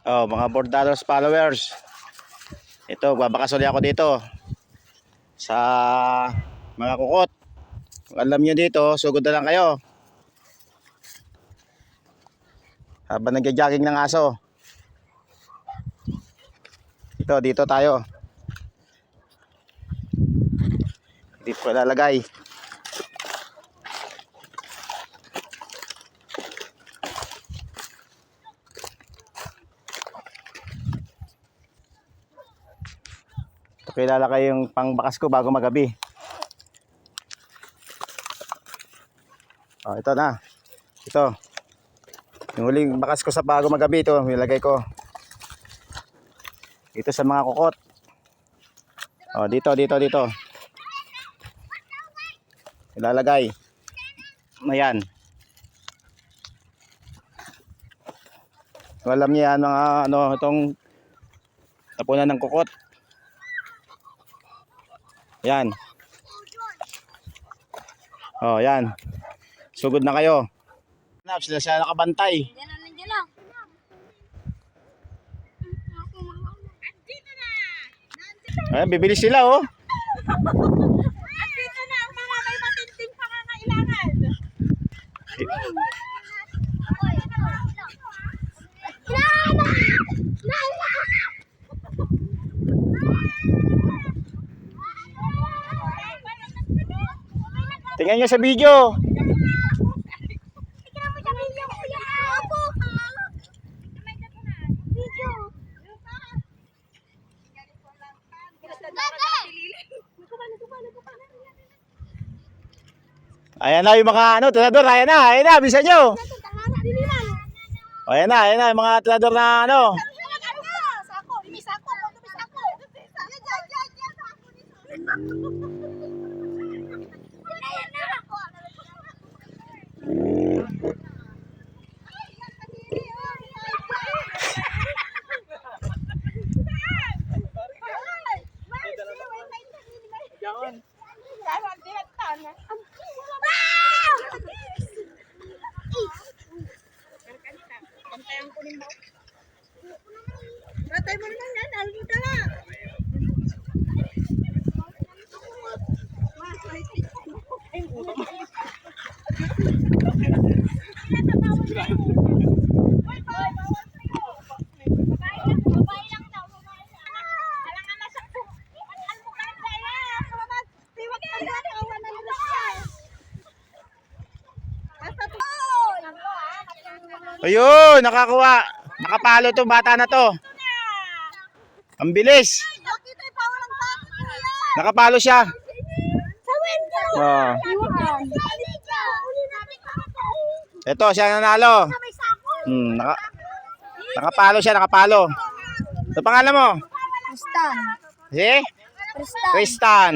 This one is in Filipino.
Oh, mga Bordados followers. Ito, babakas ulit ako dito sa mga kukot. Kung alam nyo dito, sugod na lang kayo. Habang nagja-jogging ng aso. Dito tayo. Dito ko ilalagay. Ito ko ilalagay yung pangbakas ko bago magabi. Oh, ito na. Ito. Yung huling bakas ko sa bago magabi, ito ilagay ko. Dito sa mga kukot. Oh, dito. Ilalagay. Ayan. So, alam niyo yan mga itong tapunan ng kukot. Yan. Oh, yan. Sugod na kayo. Sila siya nakabantay. Nandiyan lang. Ayan, bibilis sila oh. Andito na ang mga may matinding pangangailangan. Tingnan nyo sa video. Ayan na yung mga tirador, ayan na, bisa nyo. Ayan na, yung mga tirador na Ratay mo naman yan, alita na. Ayun, nakakuha. Nakapalo tong bata na to. Ang bilis. Nakapalo siya. Oh. Ito, siya nanalo. Nakapalo siya, nakapalo. Ano pangalan mo? Tristan. Si? Tristan.